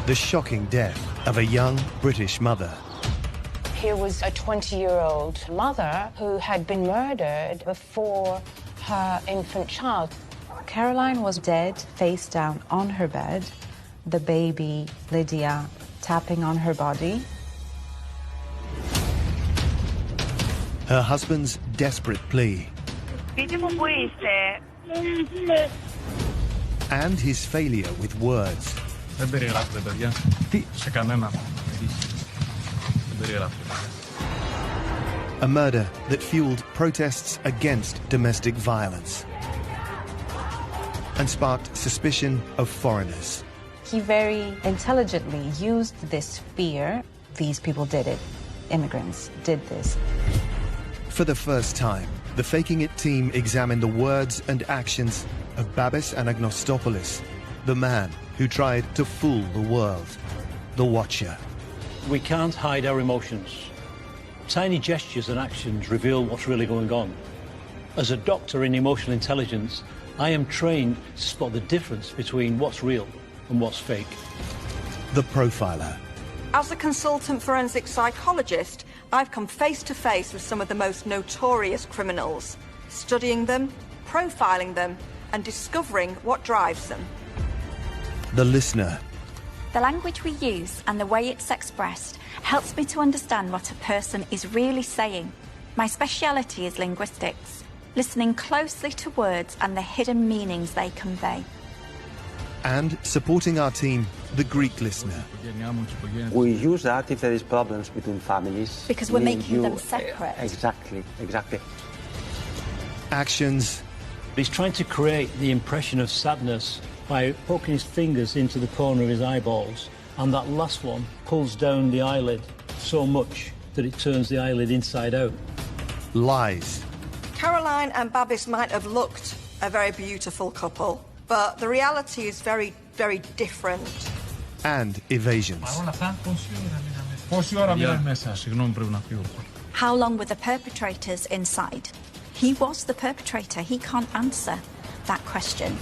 the shocking death of a young British mother. Here was a 20-year-old mother who had been murdered before her infant child. Caroline was dead, face down on her bed, the baby, Lydia, tapping on her body. Her husband's desperate plea. And his failure with words. A murder that fueled protests against domestic violence and sparked suspicion of foreigners. He very intelligently used this fear. These people did it. Immigrants did this. For the first time, the Faking It team examined the words and actions of Babis Anagnostopoulos, the man who tried to fool the world, the Watcher. We can't hide our emotions. Tiny gestures and actions reveal what's really going on. As a doctor in emotional intelligence, I am trained to spot the difference between what's real and what's fake. The Profiler. As a consultant forensic psychologist, I've come face to face with some of the most notorious criminals, studying them, profiling them, and discovering what drives them. The Listener. The language we use and the way it's expressed helps me to understand what a person is really saying. My speciality is linguistics, listening closely to words and the hidden meanings they convey. And supporting our team, the Greek Listener. We use that if there is problems between families. Because we're making them separate. Exactly. Actions. He's trying to create the impression of sadness by poking his fingers into the corner of his eyeballs, and that last one pulls down the eyelid so much that it turns the eyelid inside out. Lies. Caroline and Babis might have looked a very beautiful couple, but the reality is very, very different. And evasions. How long were the perpetrators inside? He was the perpetrator. He can't answer that question.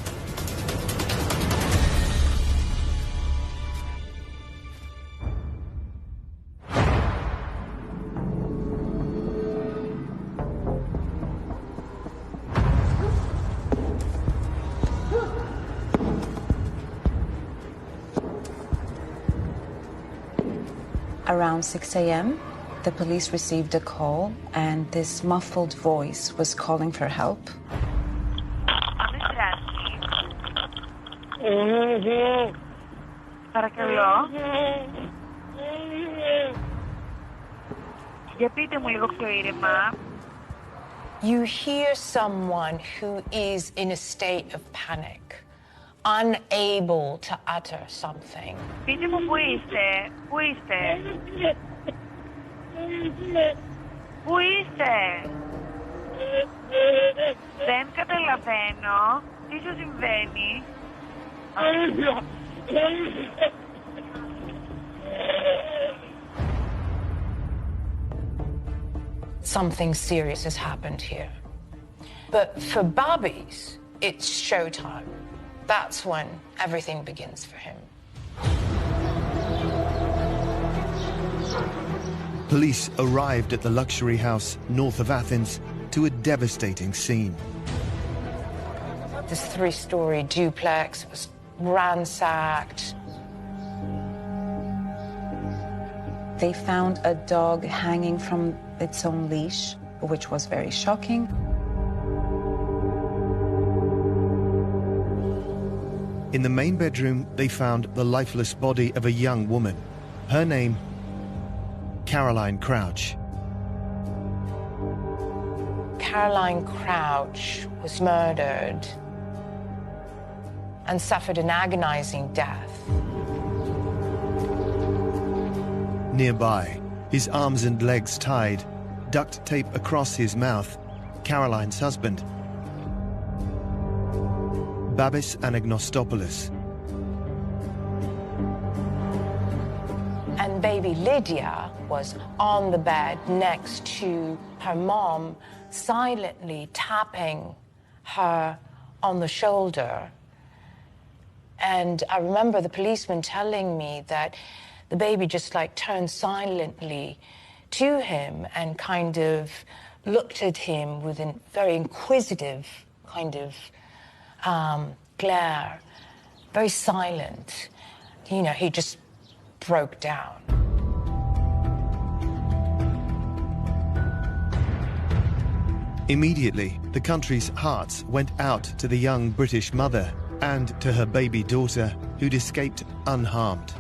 Around 6 a.m., the police received a call, and this muffled voice was calling for help. Παρακαλώ. Για πείτε μου λίγο πιο ήρεμα. You hear someone who is in a state of panic, unable to utter something. Πείτε μου πού είστε, πού είστε. Πού είστε. Δεν καταλαβαίνω τι σου συμβαίνει. Something serious has happened here. But for Babis, it's showtime. That's when everything begins for him. Police arrived at the luxury house north of Athens to a devastating scene. This 3-story duplex was ransacked. They found a dog hanging from its own leash, which was very shocking. In the main bedroom, they found the lifeless body of a young woman. Her name, Caroline Crouch. Caroline Crouch was murdered and suffered an agonizing death. Nearby, his arms and legs tied, duct tape across his mouth, Caroline's husband, Babis Anagnostopoulos. And baby Lydia was on the bed next to her mom, silently tapping her on the shoulder. And I remember the policeman telling me that the baby just like turned silently to him and kind of looked at him with a very inquisitive kind of glare, very silent. You know, he just broke down. Immediately, the country's hearts went out to the young British mother and to her baby daughter, who'd escaped unharmed.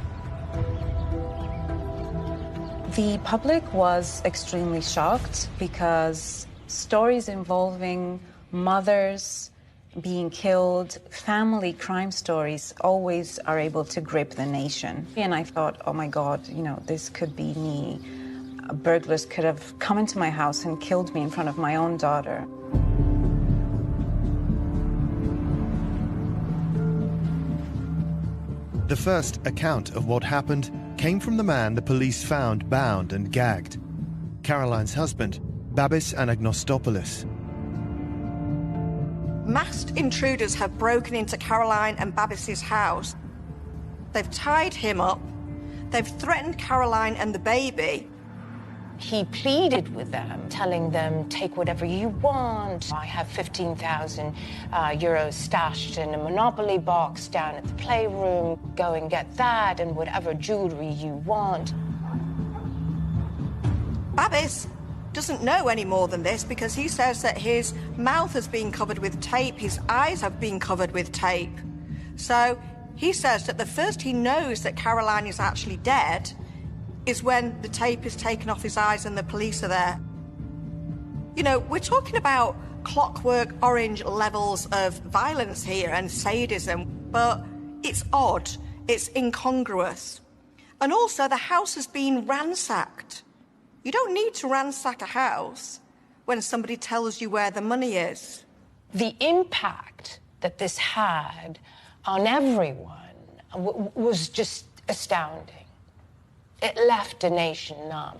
The public was extremely shocked because stories involving mothers being killed, family crime stories always are able to grip the nation. And I thought, oh my God, you know, this could be me. Burglars could have come into my house and killed me in front of my own daughter. The first account of what happened came from the man the police found bound and gagged, Caroline's husband, Babis Anagnostopoulos. Masked intruders have broken into Caroline and Babis's house. They've tied him up. They've threatened Caroline and the baby. He pleaded with them, telling them, take whatever you want. I have 15,000 euros stashed in a Monopoly box down at the playroom. Go and get that and whatever jewelry you want. Babis doesn't know any more than this because he says that his mouth has been covered with tape, his eyes have been covered with tape. So he says that the first he knows that Caroline is actually dead is when the tape is taken off his eyes and the police are there. You know, we're talking about Clockwork Orange levels of violence here and sadism, but it's odd, it's incongruous. And also the house has been ransacked. You don't need to ransack a house when somebody tells you where the money is. The impact that this had on everyone was just astounding. It left a nation numb.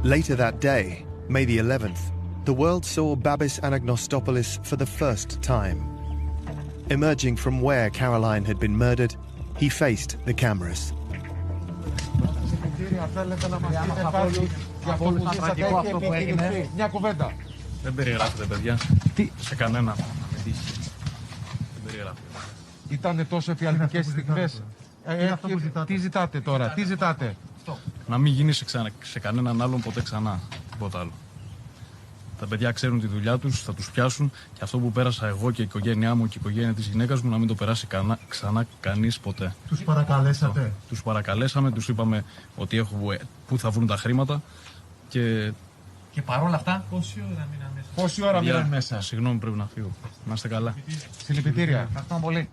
Later that day, May the 11th, the world saw Babis Anagnostopoulos for the first time. Emerging from where Caroline had been murdered, he faced the cameras. Δεν περιγράφεται, παιδιά. Σε κανένα. Δεν περιγράφεται. Ήτανε τόσο εφιαλτικές στιγμές. Τι ζητάτε τώρα, τι ζητάτε? Να μην γίνει σε κανέναν άλλον ποτέ ξανά. Τίποτα άλλο. Τα παιδιά ξέρουν τη δουλειά τους, θα τους πιάσουν και αυτό που πέρασα εγώ και η οικογένειά μου και η οικογένεια της γυναίκας μου να μην το περάσει ξανά κανείς ποτέ. Τους παρακαλέσατε? Τους παρακαλέσαμε, τους είπαμε ότι πού θα βρουν τα χρήματα και... Και παρόλα αυτά, πόση ώρα μείναν μέσα? Συγγνώμη, πρέπει να φύγω. Να είστε καλά. Συλληπιτήρια. Ευχαριστώ πολύ.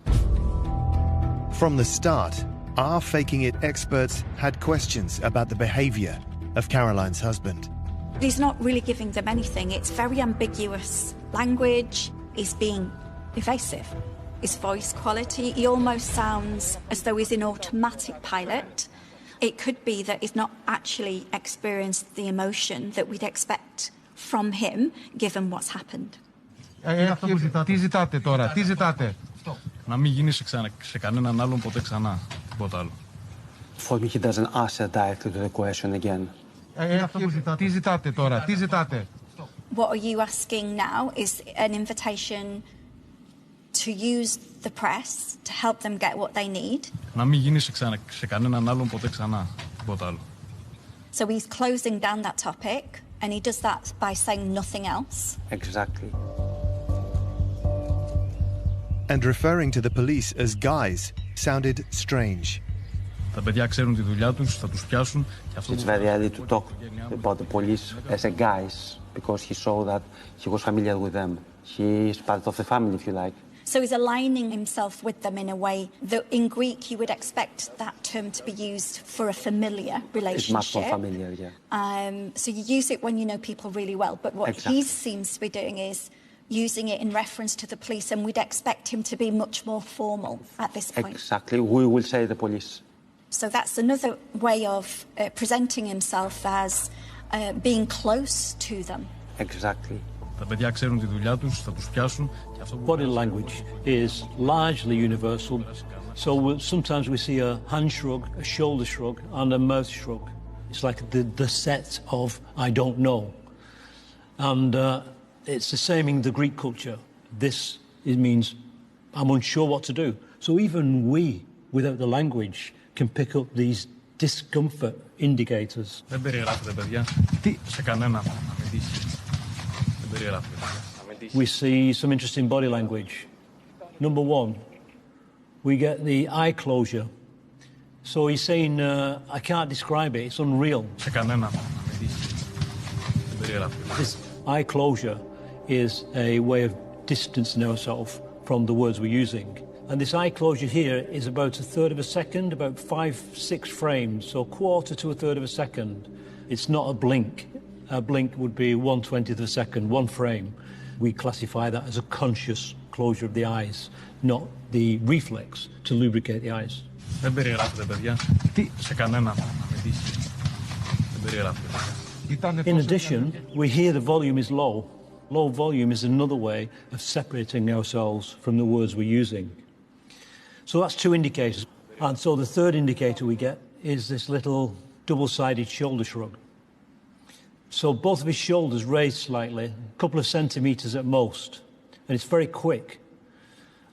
From the start, our Faking It experts had questions about the behavior of Caroline's husband. He's not really giving them anything. It's very ambiguous. Language is being evasive. His voice quality, he almost sounds as though he's in automatic pilot. It could be that he's not actually experienced the emotion that we'd expect from him, given what's happened. Τι ζητάτε τώρα, τι ζητάτε? Να μην γίνει σε κανέναν άλλον ποτέ ξανά. Τίποτα άλλο. For me, he doesn't answer directly to the question again. Τι ζητάτε τώρα, τι ζητάτε? What are you asking now is an invitation to use the press to help them get what they need. Να μην γίνει σε κανέναν άλλον ποτέ ξανά. Τίποτα άλλο. So he's closing down that topic, and he does that by saying nothing else. Exactly. And referring to the police as guys sounded strange. Τα παιδιά ξέρουν τη δουλειά τους, θα τους πιάσουν και αυτό. It's very early to talk about the police as a guys because he saw that he was familiar with them. He is part of the family, if you like. So he's aligning himself with them in a way that in Greek you would expect that term to be used for a familiar relationship. It's much more familiar, yeah. So you use it when you know people really well, but what he seems to be doing is using it in reference to the police, and we'd expect him to be much more formal at this point. Exactly. We will say the police. So that's another way of presenting himself as being close to them. Exactly. Τα παιδιά ξέρουν τη δουλειά τους, θα τους πιάσουν. Body language is largely universal. So sometimes we see a hand shrug, a shoulder shrug, and a mouth shrug. It's like the set of I don't know. And it's the same in the Greek culture. It means I'm unsure what to do. So even we, without the language, can pick up these discomfort indicators. Δεν περιγράφεται, παιδιά. Τι σε κανένα να με τύχει. Δεν περιγράφεται. We see some interesting body language. Number one, we get the eye closure. So he's saying, I can't describe it, it's unreal. Σε κανένα να με τύχει. Δεν περιγράφεται. This eye closure is a way of distancing ourselves from the words we're using. And this eye closure here is about a third of a second, about 5-6 frames, so a quarter to a third of a second. It's not a blink. A blink would be 1/20th of a second, one frame. We classify that as a conscious closure of the eyes, not the reflex to lubricate the eyes. Δεν περιγράφεται, παιδιά. Τι σε κανένα να με τύχει. Δεν περιγράφεται. In addition, we hear the volume is low. Low volume is another way of separating ourselves from the words we're using. So that's two indicators. And so the third indicator we get is this little double-sided shoulder shrug. So both of his shoulders raised slightly, a couple of centimetres at most, and it's very quick.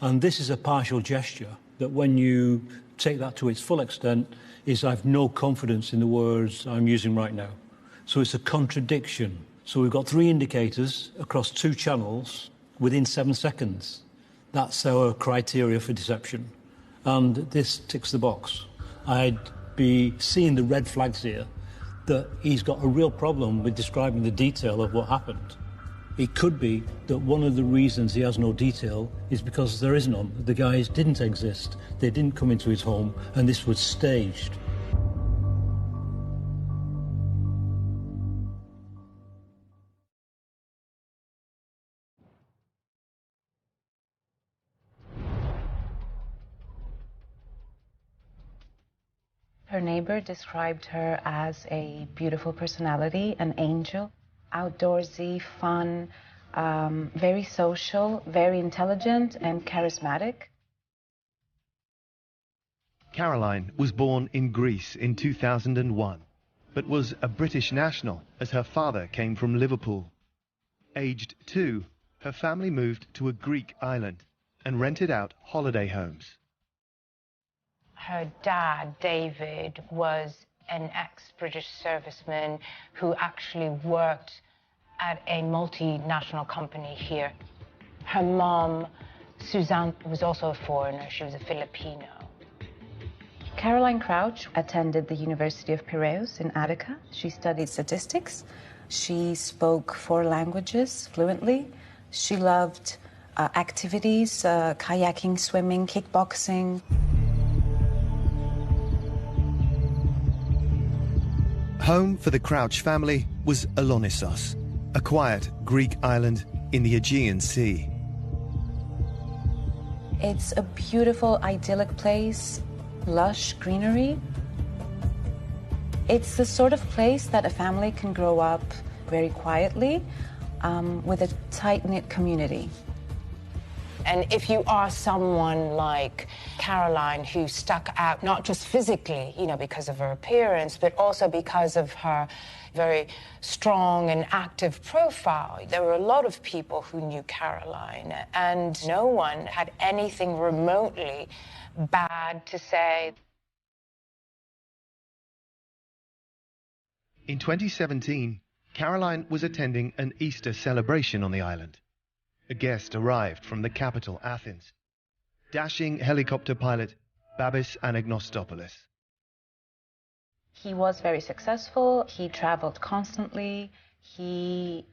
And this is a partial gesture that when you take that to its full extent is I've no confidence in the words I'm using right now. So it's a contradiction. So we've got three indicators across two channels within 7 seconds. That's our criteria for deception. And this ticks the box. I'd be seeing the red flags here that he's got a real problem with describing the detail of what happened. It could be that one of the reasons he has no detail is because there is none. The guys didn't exist, they didn't come into his home, and this was staged. Her neighbor described her as a beautiful personality, an angel, outdoorsy, fun, very social, very intelligent and charismatic. Caroline was born in Greece in 2001, but was a British national as her father came from Liverpool. Aged 2, her family moved to a Greek island and rented out holiday homes. Her dad, David, was an ex-British serviceman who actually worked at a multinational company here. Her mom, Suzanne, was also a foreigner. She was a Filipino. Caroline Crouch attended the University of Piraeus in Attica. She studied statistics. She spoke 4 languages fluently. She loved activities, kayaking, swimming, kickboxing. Home for the Crouch family was Alonissos, a quiet Greek island in the Aegean Sea. It's a beautiful, idyllic place, lush greenery. It's the sort of place that a family can grow up very quietly with a tight-knit community. And if you are someone like Caroline who stuck out, not just physically, because of her appearance, but also because of her very strong and active profile, there were a lot of people who knew Caroline, and no one had anything remotely bad to say. In 2017, Caroline was attending an Easter celebration on the island. A guest arrived from the capital, Athens. Dashing helicopter pilot Babis Anagnostopoulos. He was very successful. He traveled constantly. He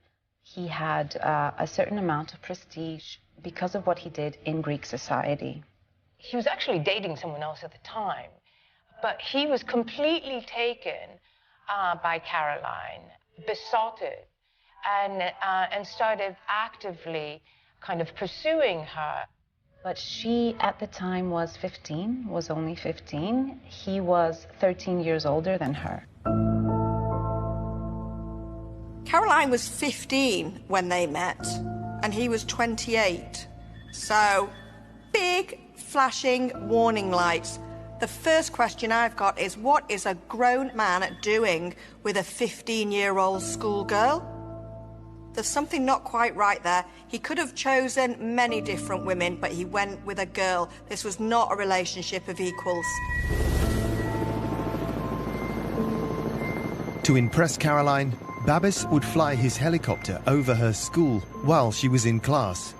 had a certain amount of prestige because of what he did in Greek society. He was actually dating someone else at the time, but he was completely taken by Caroline, besotted, and started actively kind of pursuing her. But she, at the time, was 15, was only 15. He was 13 years older than her. Caroline was 15 when they met, and he was 28. So, big, flashing warning lights. The first question I've got is, what is a grown man doing with a 15-year-old schoolgirl? There's something not quite right there. He could have chosen many different women, but he went with a girl. This was not a relationship of equals. To impress Caroline, Babis would fly his helicopter over her school while she was in class.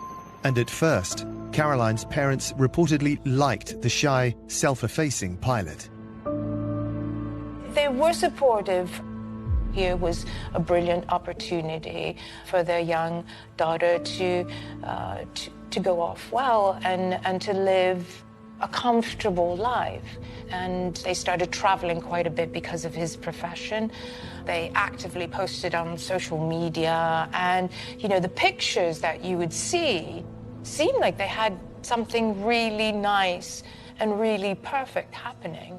And at first, Caroline's parents reportedly liked the shy, self-effacing pilot. They were supportive. Here was a brilliant opportunity for their young daughter to go off well and to live a comfortable life. And they started traveling quite a bit because of his profession. They actively posted on social media, and, you know, the pictures that you would see seemed like they had something really nice and really perfect happening.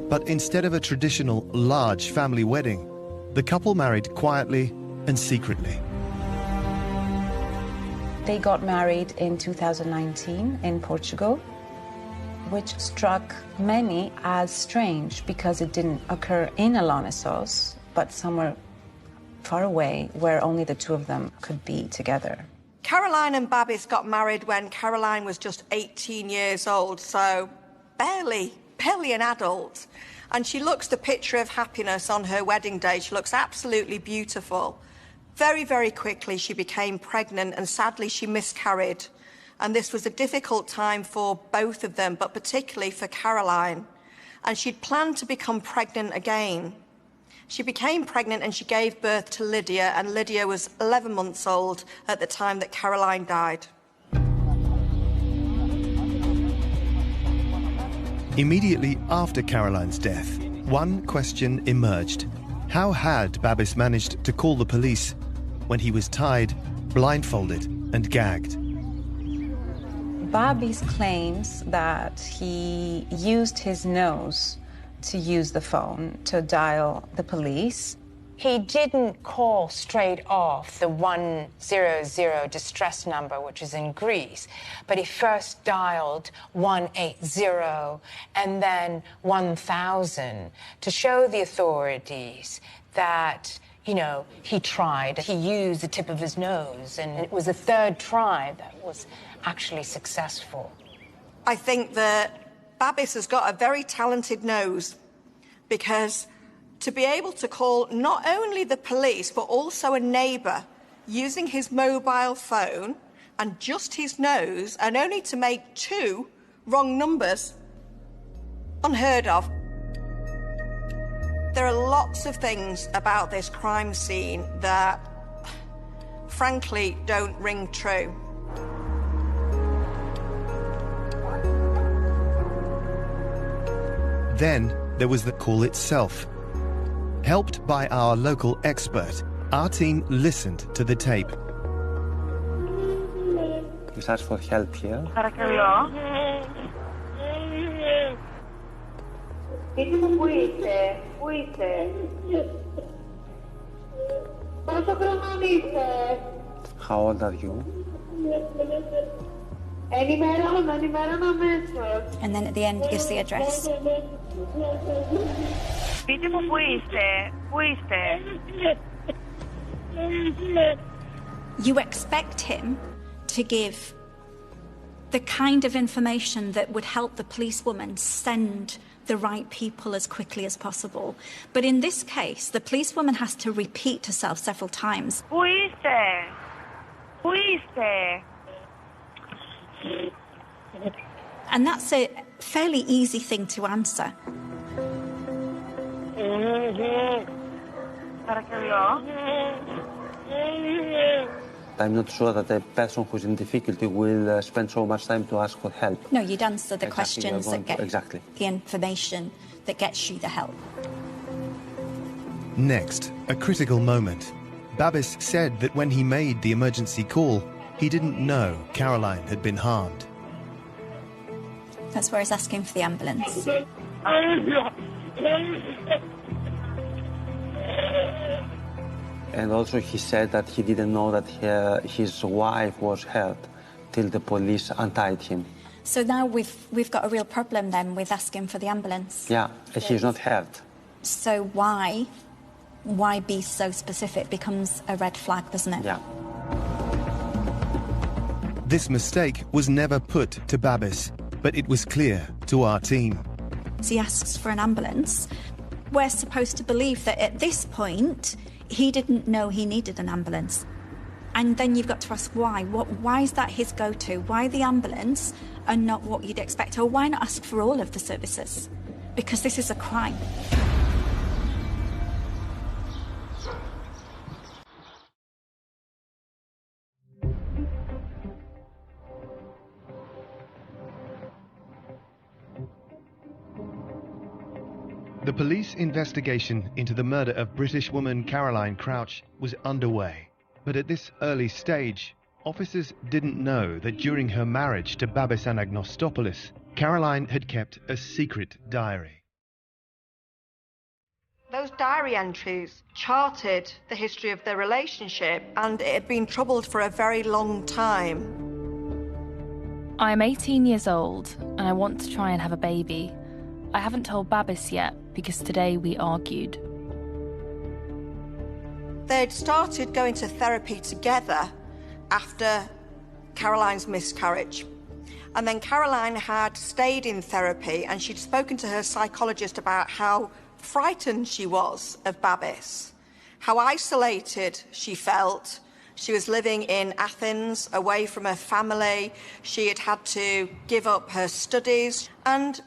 But instead of a traditional large family wedding, the couple married quietly and secretly. They got married in 2019 in Portugal, which struck many as strange because it didn't occur in Alonissos, but somewhere far away where only the two of them could be together. Caroline and Babis got married when Caroline was just 18 years old, so barely an adult. And she looks the picture of happiness on her wedding day. She looks absolutely beautiful. Very, very quickly she became pregnant, and sadly she miscarried. And this was a difficult time for both of them, but particularly for Caroline. And she'd planned to become pregnant again. She became pregnant and she gave birth to Lydia, and Lydia was 11 months old at the time that Caroline died. Immediately after Caroline's death, one question emerged. How had Babis managed to call the police when he was tied, blindfolded, and gagged? Babis claims that he used his nose to use the phone to dial the police. He didn't call straight off the 100 distress number, which is in Greece, but he first dialed 180 and then 1000 to show the authorities that, you know, he tried. He used the tip of his nose, and it was the third try that was actually successful. I think that Babis has got a very talented nose, because to be able to call not only the police but also a neighbour using his mobile phone and just his nose, and only to make 2 wrong numbers, unheard of. There are lots of things about this crime scene that, frankly, don't ring true. Then there was the call itself. Helped by our local expert, our team listened to the tape. Please ask for help here. Παρακαλώ. Πείτε μου, πού είστε, πού είστε. Πόσο χρονών είστε. How old are you? Ενημερώνω αμέσως. And then at the end gives the address. Πείτε μου, πού είστε, πού είστε. You expect him to give the kind of information that would help the policewoman send the right people as quickly as possible. But in this case, the policewoman has to repeat herself several times. Πού είστε, πού είστε. And that's a fairly easy thing to answer. Παρακαλώ. I'm not sure that a person who's in difficulty will spend so much time to ask for help. No, you'd answer the Exactly, questions that get exactly. the information that gets you the help. Next, a critical moment. Babis said that when he made the emergency call, he didn't know Caroline had been harmed. That's where he's asking for the ambulance. And also he said that he didn't know that his wife was hurt till the police untied him. So now we've got a real problem then with asking for the ambulance. Yeah, and she's not hurt. So why be so specific becomes a red flag, doesn't it? Yeah. This mistake was never put to Babis, but it was clear to our team. He asks for an ambulance. We're supposed to believe that at this point, he didn't know he needed an ambulance. And then you've got to ask why. Why is that his go-to? Why the ambulance and not what you'd expect? Or why not ask for all of the services? Because this is a crime. The police investigation into the murder of British woman Caroline Crouch was underway. But at this early stage, officers didn't know that during her marriage to Babis Anagnostopoulos, Caroline had kept a secret diary. Those diary entries charted the history of their relationship, and it had been troubled for a very long time. I am 18 years old and I want to try and have a baby. I haven't told Babis yet because today we argued. They'd started going to therapy together after Caroline's miscarriage. And then Caroline had stayed in therapy and she'd spoken to her psychologist about how frightened she was of Babis, how isolated she felt. She was living in Athens, away from her family. She had had to give up her studies. And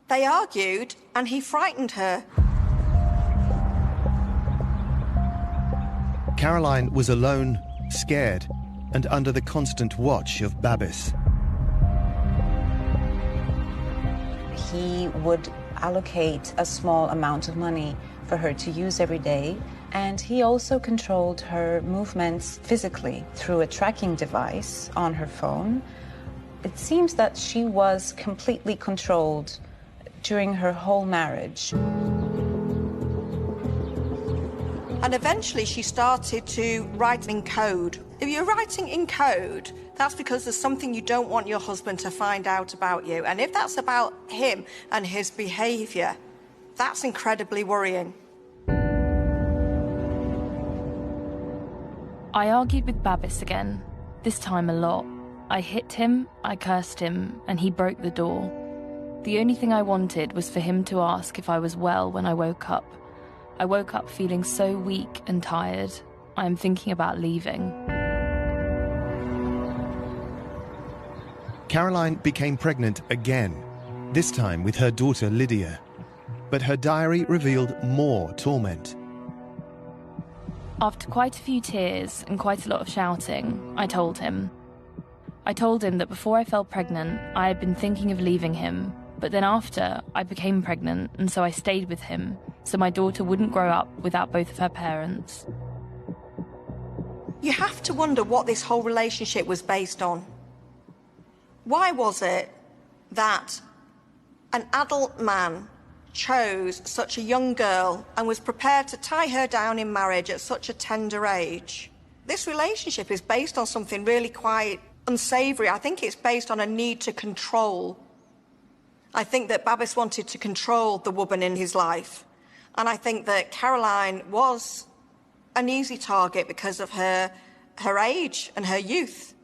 they argued, and he frightened her. Caroline was alone, scared, and under the constant watch of Babis. He would allocate a small amount of money for her to use every day, and he also controlled her movements physically through a tracking device on her phone. It seems that she was completely controlled during her whole marriage. And eventually she started to write in code. If you're writing in code, that's because there's something you don't want your husband to find out about you. And if that's about him and his behaviour, that's incredibly worrying. I argued with Babis again, this time a lot. I hit him, I cursed him, and he broke the door. The only thing I wanted was for him to ask if I was well when I woke up. I woke up feeling so weak and tired. I am thinking about leaving. Caroline became pregnant again, this time with her daughter Lydia. But her diary revealed more torment. After quite a few tears and quite a lot of shouting, I told him. I told him that before I fell pregnant, I had been thinking of leaving him, but then after, I became pregnant, and so I stayed with him, so my daughter wouldn't grow up without both of her parents. You have to wonder what this whole relationship was based on. Why was it that an adult man chose such a young girl and was prepared to tie her down in marriage at such a tender age? This relationship is based on something really quite unsavoury. I think it's based on a need to control. I think that Babis wanted to control the woman in his life. And I think that Caroline was an easy target because of her age and her youth.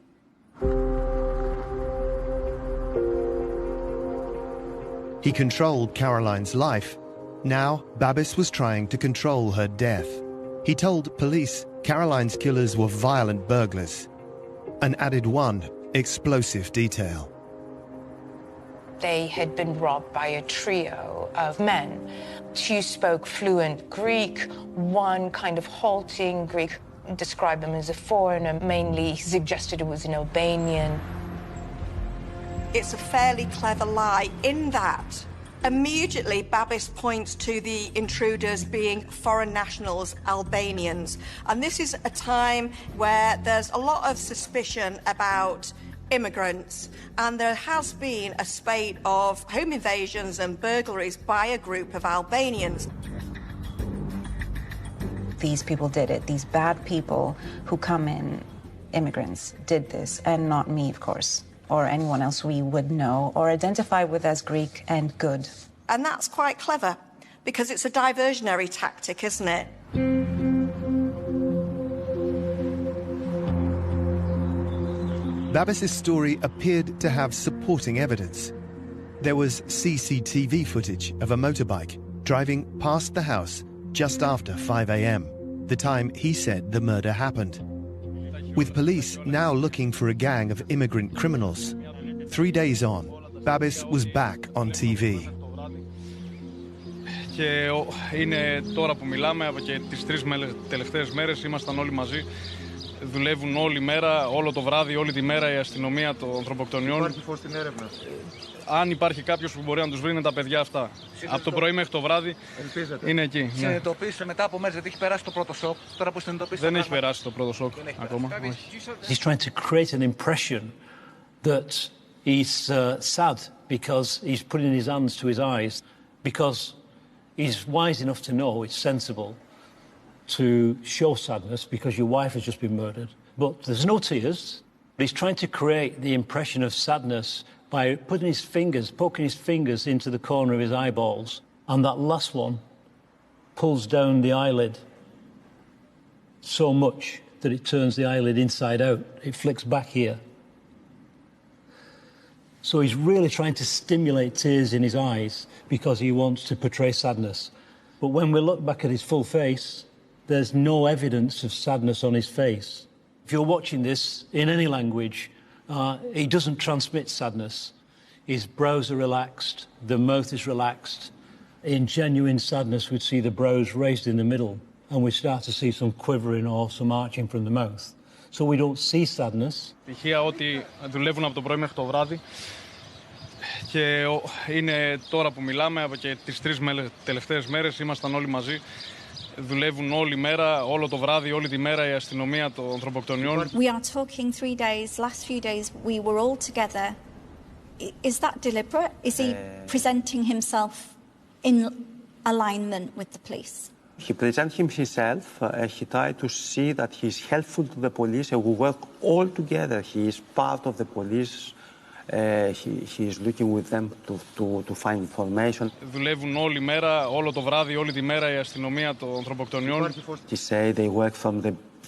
He controlled Caroline's life. Now, Babis was trying to control her death. He told police Caroline's killers were violent burglars, and added one explosive detail. They had been robbed by a trio of men. Two spoke fluent Greek, one kind of halting Greek, described them as a foreigner, mainly suggested it was an Albanian. It's a fairly clever lie in that immediately Babis points to the intruders being foreign nationals, Albanians. And this is a time where there's a lot of suspicion about immigrants, and there has been a spate of home invasions and burglaries by a group of Albanians. These people did it. These bad people who come in, immigrants, did this, and not me, of course, or anyone else we would know or identify with as Greek and good. And that's quite clever, because it's a diversionary tactic, isn't it? Babis's story appeared to have supporting evidence. There was CCTV footage of a motorbike driving past the house just after 5 a.m., the time he said the murder happened. With police now looking for a gang of immigrant criminals, 3 days on, Babis was back on TV. Και είναι τώρα που μιλάμε, και τις 3 τελευταίες μέρες ήμασταν όλοι μαζί. Δουλεύουν όλη μέρα, όλο το βράδυ, όλη τη μέρα η αστυνομία των ανθρωποκτονιών. Υπάρχει φως στην έρευνα. Αν υπάρχει κάποιος που μπορεί να τους βρει, είναι τα παιδιά αυτά. Από το πρωί μέχρι το βράδυ είναι εκεί. Συνειδητοποίησε μετά από μέρες, γιατί έχει περάσει το πρώτο σοκ. Τώρα που συνειδητοποίησε. Δεν έχει περάσει το πρώτο σοκ ακόμα. He's trying to create an impression that he's sad because he's putting his hands to his eyes, because he's wise enough to know it's sensible to show sadness because your wife has just been murdered. But there's no tears. He's trying to create the impression of sadness by poking his fingers into the corner of his eyeballs, and that last one pulls down the eyelid so much that it turns the eyelid inside out. It flicks back here. So he's really trying to stimulate tears in his eyes because he wants to portray sadness. But when we look back at his full face, there's no evidence of sadness on his face. If you're watching this in any language, he doesn't transmit sadness. His brows are relaxed, the mouth is relaxed. In genuine sadness, we'd see the brows raised in the middle, and we start to see some quivering or some arching from the mouth. So we don't see sadness. Στοιχεία ότι δουλεύουν από το πρωί μέχρι το βράδυ. Και είναι τώρα που μιλάμε, και τις 3 τελευταίες μέρες ήμασταν όλοι μαζί. Δουλεύουν όλη μέρα, όλο το βράδυ, όλη τη μέρα η αστυνομία των ανθρωποκτονιών. We are talking 3 days. Last few days we were all together. Is that deliberate? Is he presenting himself in alignment with the police? He presents himself, he tried to see that he's helpful to the police and we work all together. He is part of the police. He is looking with them to find information. Δουλεύουν όλη μέρα, όλο το βράδυ, όλη τη μέρα η αστυνομία των ανθρωποκτονιών. He say they work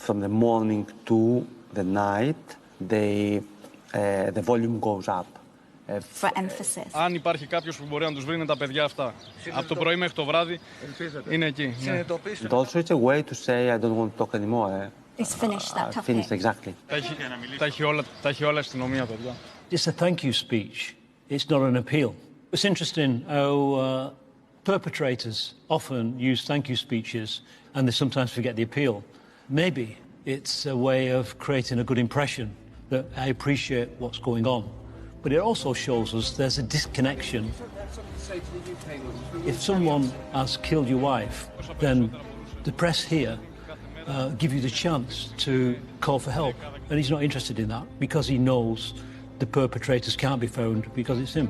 from the morning to the night. The volume goes up. For emphasis. Αν υπάρχει κάποιος που μπορεί να τους βρει, είναι τα παιδιά αυτά. Από το πρωί μέχρι το βράδυ είναι εκεί. And also it's a way to say I don't want to talk anymore. It's finished that topic. Finished, exactly. Τα έχει όλα η αστυνομία, παιδιά. It's a thank you speech. It's not an appeal. It's interesting how perpetrators often use thank you speeches and they sometimes forget the appeal. Maybe it's a way of creating a good impression that I appreciate what's going on. But it also shows us there's a disconnection. If someone has killed your wife, then the press here give you the chance to call for help. And he's not interested in that because he knows the perpetrators can't be found because it's him.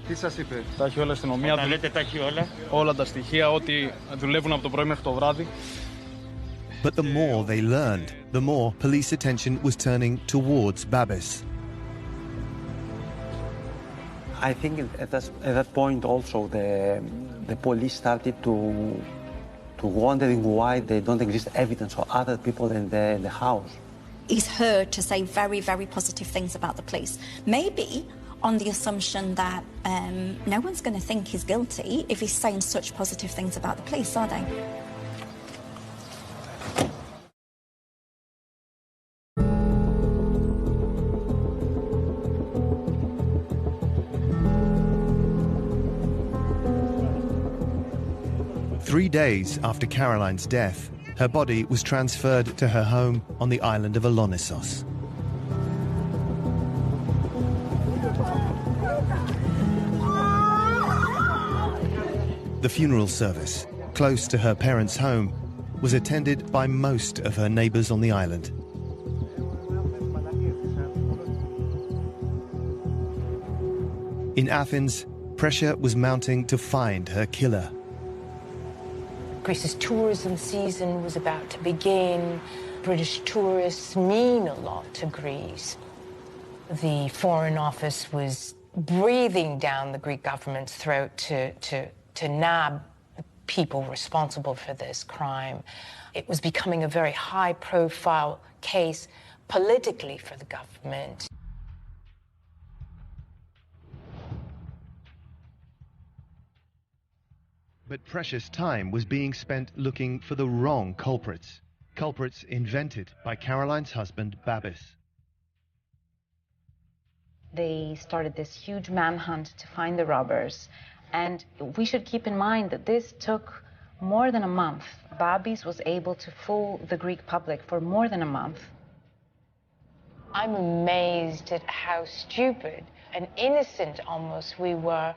Τι σας είπε? Τα έχει όλα η αστυνομία. Τα λέτε, τα έχει όλα. Όλα τα στοιχεία, ότι δουλεύουν από το πρωί μέχρι το βράδυ. But the more they learned, the more police attention was turning towards Babis. I think at that point also the police started to wondering why there don't exist evidence of other people in the house. He's heard to say very, very positive things about the police. Maybe on the assumption that no one's going to think he's guilty if he's saying such positive things about the police, are they? Three days after Caroline's death, her body was transferred to her home on the island of Alonissos. The funeral service, close to her parents' home, was attended by most of her neighbours on the island. In Athens, pressure was mounting to find her killer. Greece's tourism season was about to begin. British tourists mean a lot to Greece. The Foreign Office was breathing down the Greek government's throat to nab people responsible for this crime. It was becoming a very high-profile case politically for the government. But precious time was being spent looking for the wrong culprits. Culprits invented by Caroline's husband, Babis. They started this huge manhunt to find the robbers. And we should keep in mind that this took more than a month. Babis was able to fool the Greek public for more than a month. I'm amazed at how stupid and innocent almost we were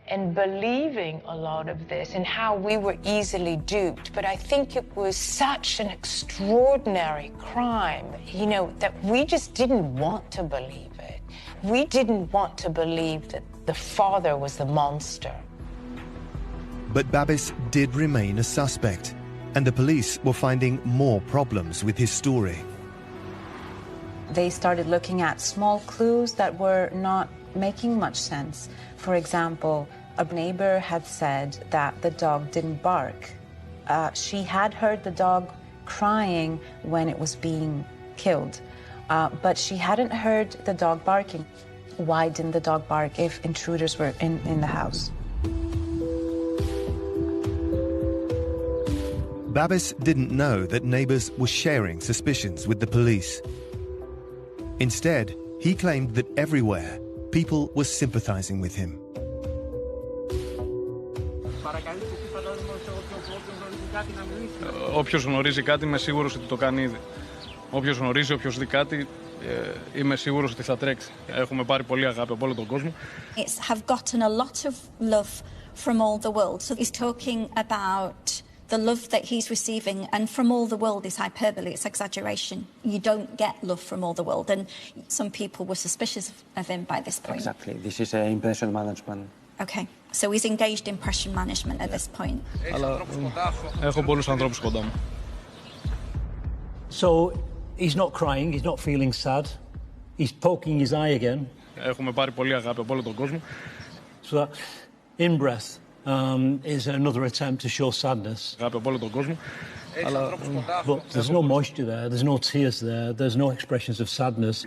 in believing a lot of this and how we were easily duped. But I think it was such an extraordinary crime, you know, that we just didn't want to believe it. We didn't want to believe that the father was the monster. But Babis did remain a suspect, and the police were finding more problems with his story. They started looking at small clues that were not making much sense. For example, a neighbor had said that the dog didn't bark. She had heard the dog crying when it was being killed, but she hadn't heard the dog barking. Why didn't the dog bark if intruders were in the house? Babis didn't know that neighbors were sharing suspicions with the police. Instead, he claimed that everywhere, people were sympathizing with him. Όποιος γνωρίζει κάτι, είμαι σίγουρος ότι το κάνει ήδη. Όποιος γνωρίζει, όποιος δει κάτι, είμαι σίγουρος ότι θα τρέξει. Έχουμε πάρει πολύ αγάπη από όλο τον κόσμο. Have gotten a lot of love from all the world. So he's talking about the love that he's receiving, and from all the world is hyperbole, it's exaggeration. You don't get love from all the world, and some people were suspicious of him by this point. Exactly. This is impression management. Okay, so he's engaged in impression management at this point. Αλλά έχω πολλούς ανθρώπους κοντά μου. So he's not crying, he's not feeling sad, he's poking his eye again. Έχουμε πάρει πολύ αγάπη από όλο τον κόσμο. So that in-breath is another attempt to show sadness. Αγάπη από όλο τον κόσμο. But there's no moisture there, there's no tears there, there's no expressions of sadness.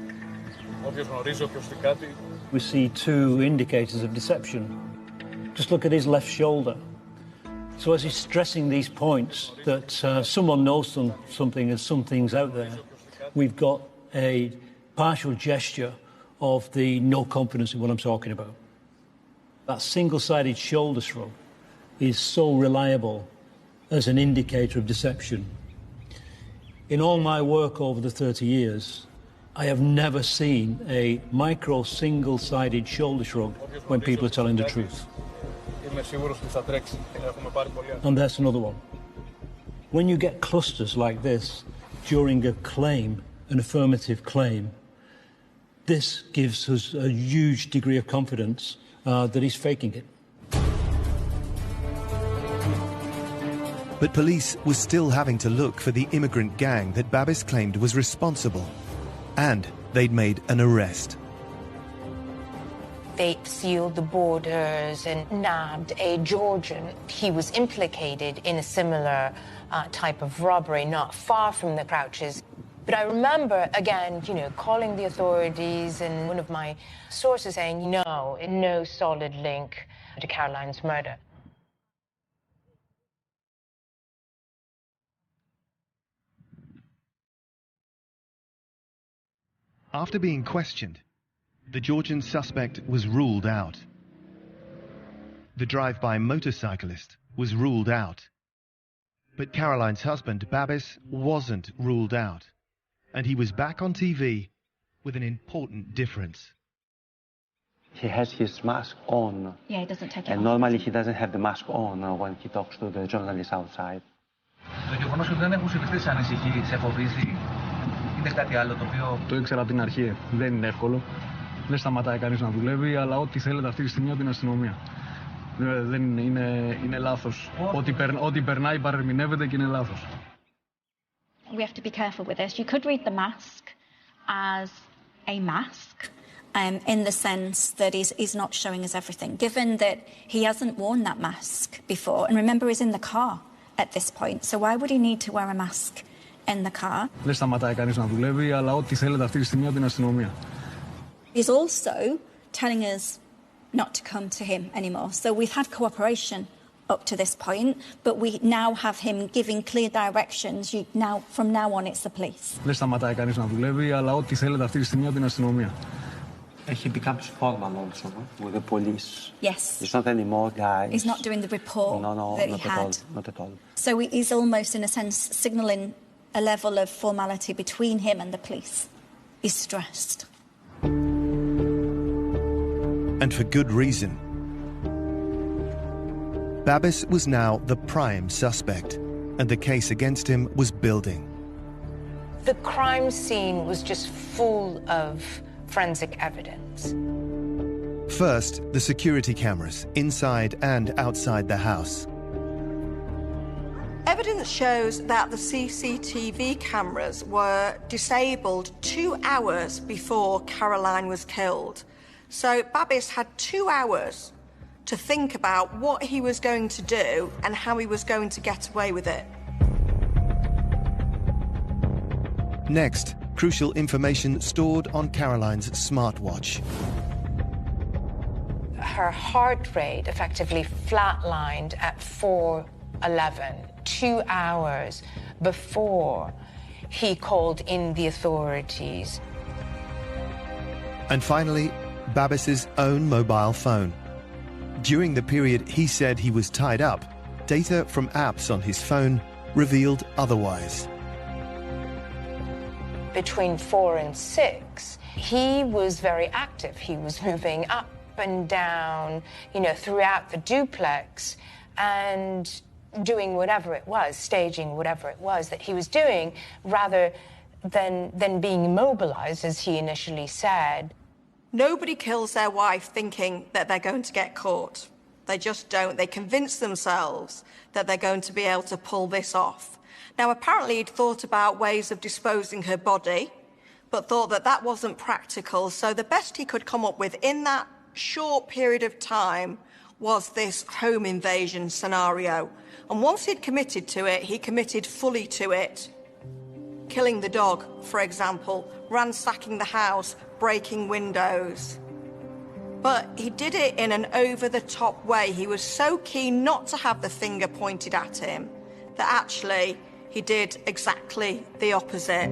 Όποιος γνωρίζει, όποιος δει κάτι. We see two indicators of deception. Just look at his left shoulder. So as he's stressing these points that someone knows something, there's some things out there, we've got a partial gesture of the no confidence in what I'm talking about. That single-sided shoulder shrug is so reliable as an indicator of deception. In all my work over the 30 years, I have never seen a micro single-sided shoulder shrug when people are telling the truth. And that's another one. When you get clusters like this during a claim, an affirmative claim, this gives us a huge degree of confidence that he's faking it. But police were still having to look for the immigrant gang that Babis claimed was responsible. And they'd made an arrest. They sealed the borders and nabbed a Georgian. He was implicated in a similar type of robbery not far from the Crouches. But I remember, again, calling the authorities and one of my sources saying, no solid link to Caroline's murder. After being questioned, the Georgian suspect was ruled out. The drive-by motorcyclist was ruled out. But Caroline's husband, Babis, wasn't ruled out. And he was back on TV with an important difference. He has his mask on. Yeah, he doesn't take it and off. Normally he doesn't have the mask on when he talks to the journalists outside. Το γεγονός ότι δεν έχουν συλληφθεί σε ανησυχεί, σε φοβίζει. Είναι κάτι άλλο το οποίο... Το ήξερα από την αρχή. Δεν είναι εύκολο. Δεν σταματάει κανείς να δουλεύει, αλλά ό,τι θέλετε αυτή τη στιγμή από την αστυνομία. Δεν είναι λάθος. Ό,τι περνάει παρερμηνεύεται και είναι λάθος. We have to be careful with this. You could read the mask as a mask, in the sense that he's not showing us everything, given that he hasn't worn that mask before. And remember, he's in the car at this point, so why would he need to wear a mask in the car? Δεν σταματάει κανείς να δουλεύει, αλλά ό,τι θέλετε αυτή τη στιγμή από την αστυνομία. He's also telling us not to come to him anymore. So we've had cooperation up to this point, but we now have him giving clear directions. From now on, it's the police. Δεν σταματάει κανείς να δουλεύει, αλλά ό,τι θέλετε αυτή τη στιγμή από την αστυνομία. He becomes formal also with the police. Yes. It's not anymore, guys. He's not doing the report that he had. Not at all. So he's almost, in a sense, signalling a level of formality between him and the police. He's stressed. And for good reason. Babis was now the prime suspect, and the case against him was building. The crime scene was just full of forensic evidence. First, the security cameras inside and outside the house. Evidence shows that the CCTV cameras were disabled 2 hours before Caroline was killed. So Babis had 2 hours to think about what he was going to do and how he was going to get away with it. Next, crucial information stored on Caroline's smartwatch. Her heart rate effectively flatlined at 4:11, 2 hours before he called in the authorities. And finally, Babis's own mobile phone. During the period he said he was tied up, data from apps on his phone revealed otherwise. Between 4 and 6, he was very active. He was moving up and down, throughout the duplex and doing whatever it was, staging whatever it was that he was doing, rather than being immobilized, as he initially said. Nobody kills their wife thinking that they're going to get caught. They just don't. They convince themselves that they're going to be able to pull this off. Now, apparently he'd thought about ways of disposing her body, but thought that that wasn't practical. So the best he could come up with in that short period of time was this home invasion scenario. And once he'd committed to it, he committed fully to it. Killing the dog, for example, ransacking the house, breaking windows. But he did it in an over-the-top way. He was so keen not to have the finger pointed at him that actually he did exactly the opposite.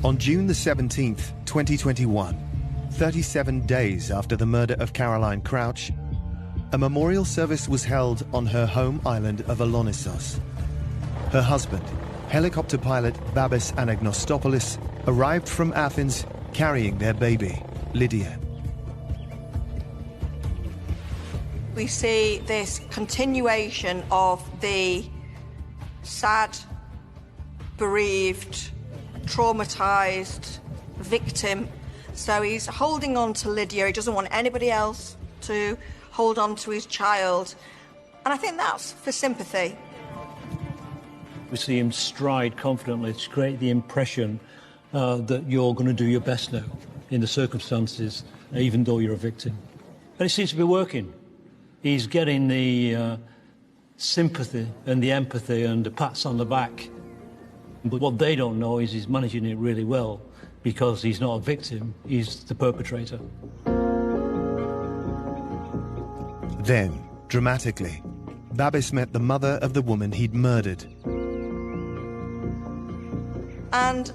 On June the 17th, 2021, 37 days after the murder of Caroline Crouch, a memorial service was held on her home island of Alonissos. Her husband, helicopter pilot Babis Anagnostopoulos, arrived from Athens carrying their baby, Lydia. We see this continuation of the sad, bereaved, traumatised victim. So he's holding on to Lydia. He doesn't want anybody else to hold on to his child. And I think that's for sympathy. We see him stride confidently to create the impression that you're going to do your best now in the circumstances, even though you're a victim. And it seems to be working. He's getting the sympathy and the empathy and the pats on the back. But what they don't know is he's managing it really well, because he's not a victim, he's the perpetrator. Then, dramatically, Babis met the mother of the woman he'd murdered. And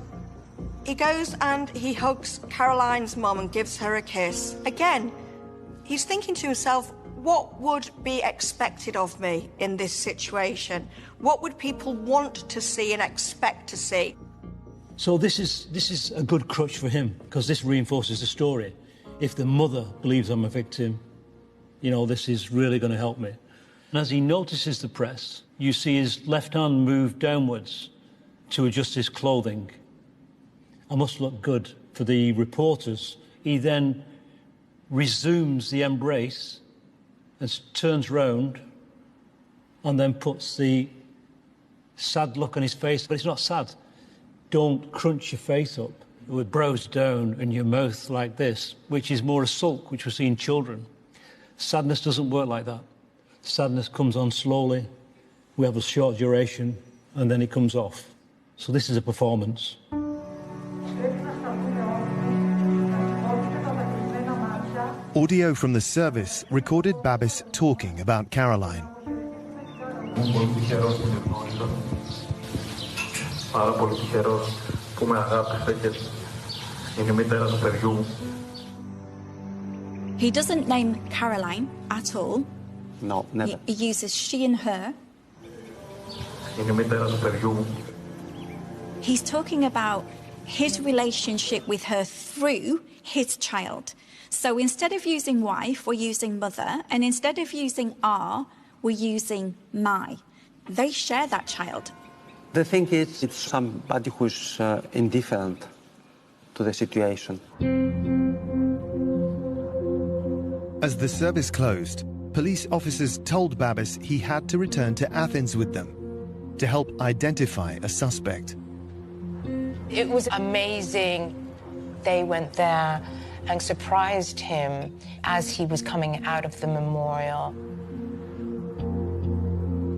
he goes and he hugs Caroline's mum and gives her a kiss. Again, he's thinking to himself, what would be expected of me in this situation? What would people want to see and expect to see? So this is a good crutch for him, because this reinforces the story. if the mother believes I'm a victim, you know, this is really going to help me. And as he notices the press, you see his left hand move downwards to adjust his clothing. I must look good for the reporters. He then resumes the embrace and turns round and then puts the sad look on his face. But it's not sad. Don't crunch your face up with brows down and your mouth like this, which is more a sulk, which we see in children. Sadness doesn't work like that. Sadness comes on slowly. We have a short duration, and then it comes off. So this is a performance. Audio from the service recorded Babis talking about Caroline. He doesn't name Caroline at all. No, never. He uses she and her. He's talking about his relationship with her through his child. So instead of using wife, we're using mother, and instead of using our, we're using my. They share that child. The thing is, it's somebody who's indifferent to the situation. As the service closed, police officers told Babis he had to return to Athens with them to help identify a suspect. It was amazing. They went there and surprised him as he was coming out of the memorial.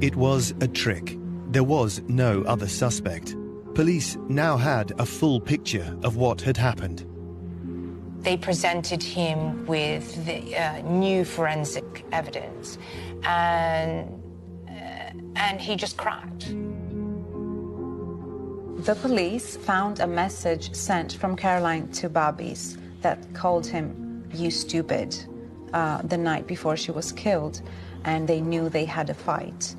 It was a trick. There was no other suspect. Police now had a full picture of what had happened. They presented him with the new forensic evidence, and he just cracked. The police found a message sent from Caroline to Babis that called him, "You stupid," the night before she was killed, and they knew they had a fight.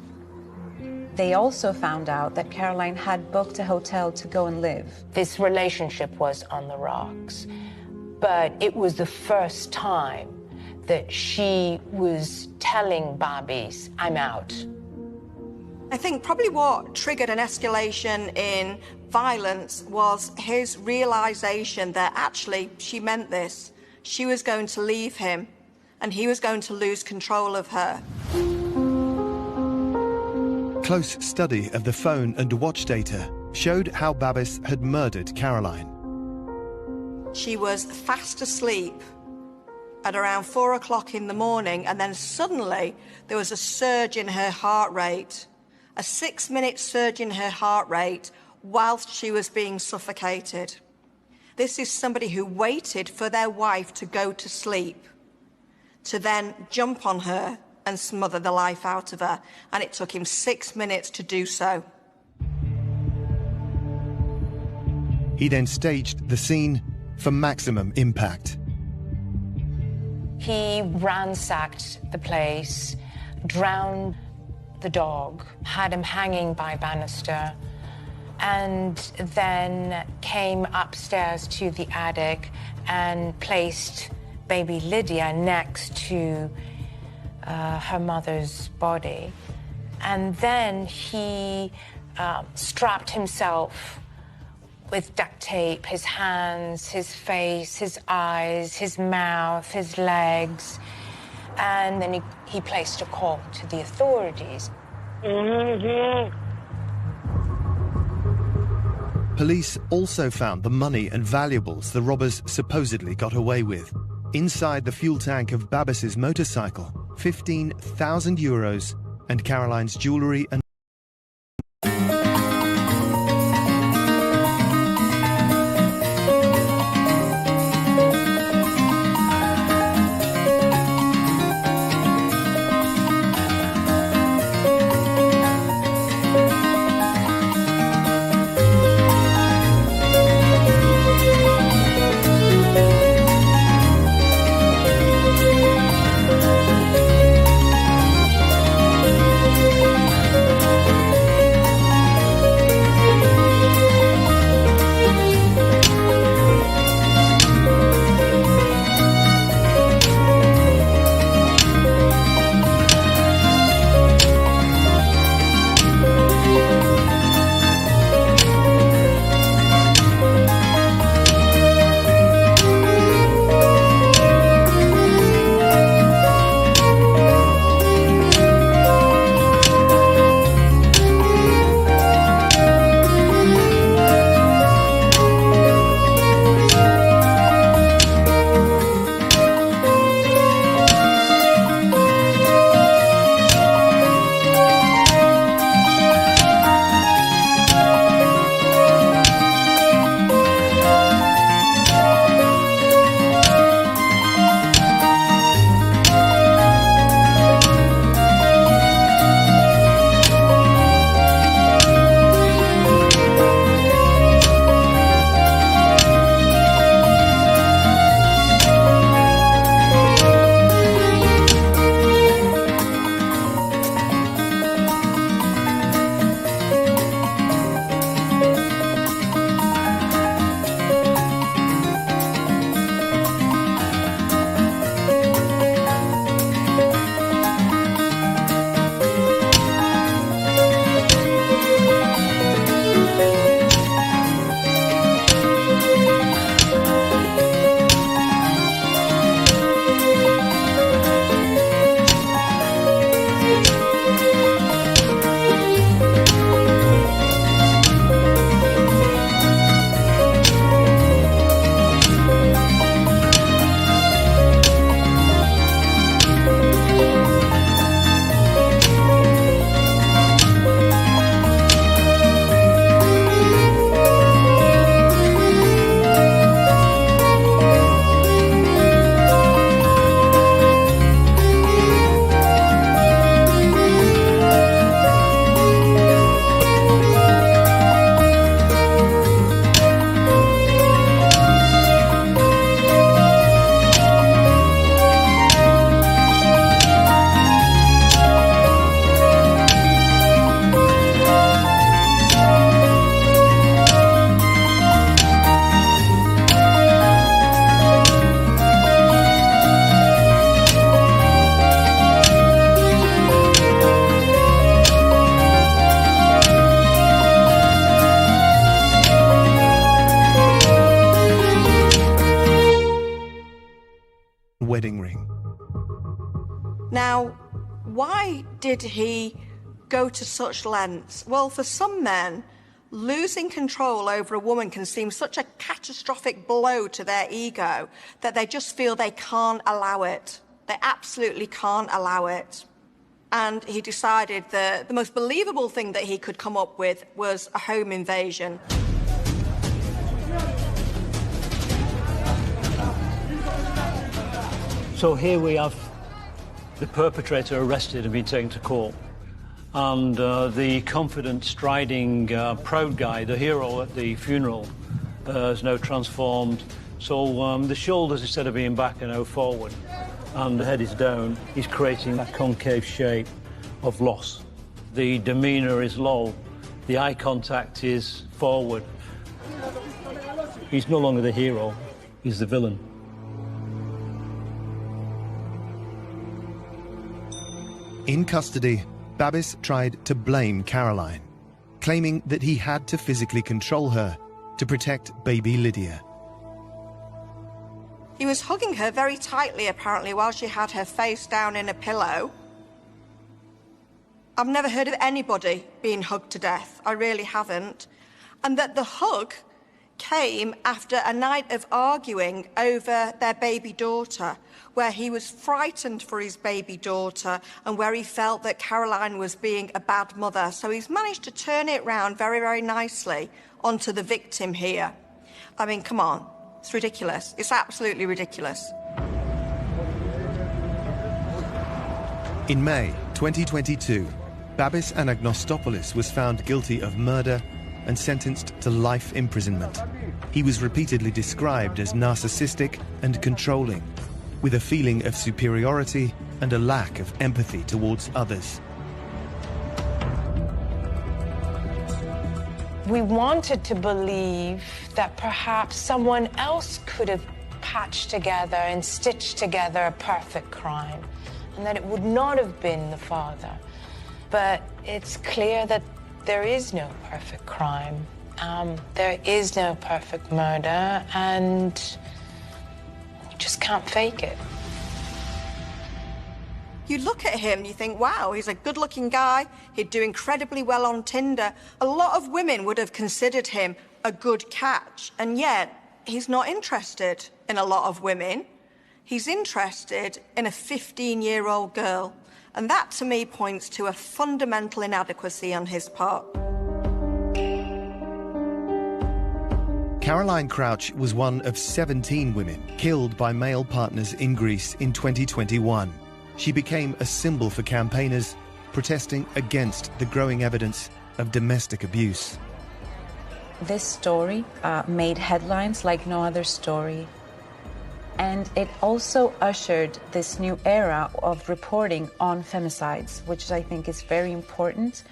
They also found out that Caroline had booked a hotel to go and live. This relationship was on the rocks, but it was the first time that she was telling Babis, "I'm out." I think probably what triggered an escalation in violence was his realization that actually she meant this. She was going to leave him, and he was going to lose control of her. Close study of the phone and watch data showed how Babis had murdered Caroline. She was fast asleep at around 4 o'clock in the morning, and then suddenly there was a surge in her heart rate, a 6-minute surge in her heart rate whilst she was being suffocated. This is somebody who waited for their wife to go to sleep to then jump on her and smother the life out of her, and it took him 6 minutes to do so. He then staged the scene for maximum impact. He ransacked the place, drowned the dog, had him hanging by a banister, and then came upstairs to the attic and placed baby Lydia next to her mother's body. And then he strapped himself with duct tape, his hands, his face, his eyes, his mouth, his legs, and then he placed a call to the authorities. Police also found the money and valuables the robbers supposedly got away with. Inside the fuel tank of Babis's motorcycle, 15,000 euros and Caroline's jewellery and wedding ring. Now, why did he go to such lengths? Well, for some men, losing control over a woman can seem such a catastrophic blow to their ego that they just feel they can't allow it. They absolutely can't allow it. And he decided that the most believable thing that he could come up with was a home invasion. So here we have the perpetrator arrested and being taken to court. And the confident, striding, proud guy, the hero at the funeral, is now transformed. So the shoulders, instead of being back, are now forward. And the head is down. He's creating that concave shape of loss. The demeanour is low. The eye contact is forward. He's no longer the hero. He's the villain. In custody, Babbis tried to blame Caroline, claiming that he had to physically control her to protect baby Lydia. He was hugging her very tightly, apparently, while she had her face down in a pillow. I've never heard of anybody being hugged to death. I really haven't. And that the hug came after a night of arguing over their baby daughter, where he was frightened for his baby daughter and where he felt that Caroline was being a bad mother. So he's managed to turn it round very, very nicely onto the victim here. I mean, come on. It's ridiculous. It's absolutely ridiculous. In May 2022, Babbis Anagnostopoulos was found guilty of murder and sentenced to life imprisonment. He was repeatedly described as narcissistic and controlling, with a feeling of superiority and a lack of empathy towards others. We wanted to believe that perhaps someone else could have patched together and stitched together a perfect crime, and that it would not have been the father. But it's clear that there is no perfect crime. There is no perfect murder, and you just can't fake it. You look at him and you think, wow, he's a good-looking guy. He'd do incredibly well on Tinder. A lot of women would have considered him a good catch, and yet he's not interested in a lot of women. He's interested in a 15-year-old girl, and that, to me, points to a fundamental inadequacy on his part. Caroline Crouch was one of 17 women killed by male partners in Greece in 2021. She became a symbol for campaigners protesting against the growing evidence of domestic abuse. This story made headlines like no other story. And it also ushered this new era of reporting on femicides, which I think is very important.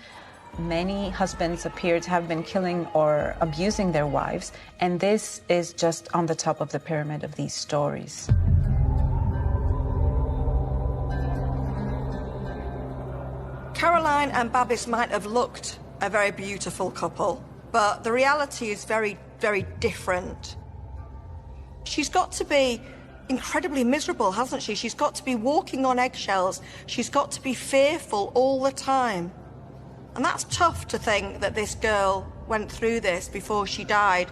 Many husbands appear to have been killing or abusing their wives, and this is just on the top of the pyramid of these stories. Caroline and Babbis might have looked a very beautiful couple, but the reality is very, very different. She's got to be incredibly miserable, hasn't she? She's got to be walking on eggshells. She's got to be fearful all the time. And that's tough to think that this girl went through this before she died.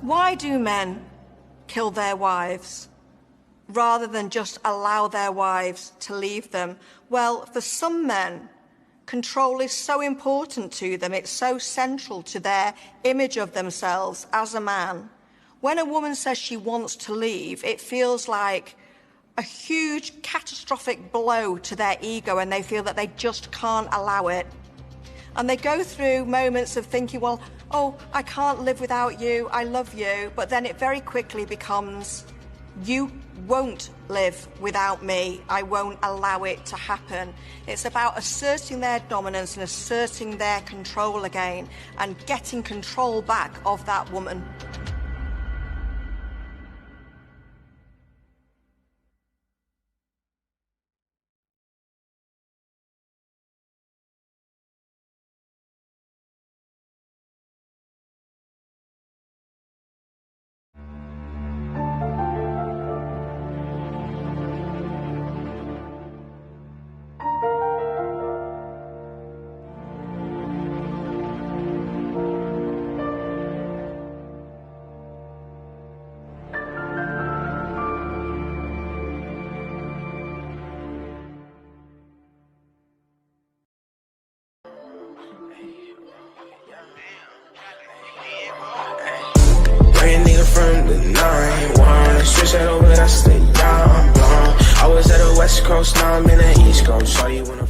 Why do men kill their wives rather than just allow their wives to leave them? Well, for some men, control is so important to them. It's so central to their image of themselves as a man. When a woman says she wants to leave, it feels like a huge catastrophic blow to their ego, and they feel that they just can't allow it. And they go through moments of thinking, well, oh, I can't live without you, I love you, but then it very quickly becomes, you won't live without me, I won't allow it to happen. It's about asserting their dominance and asserting their control again and getting control back of that woman. the 9-1. Switch that over, that's the young blonde. I was at the West Coast, now I'm in the East Coast. Shawty wanna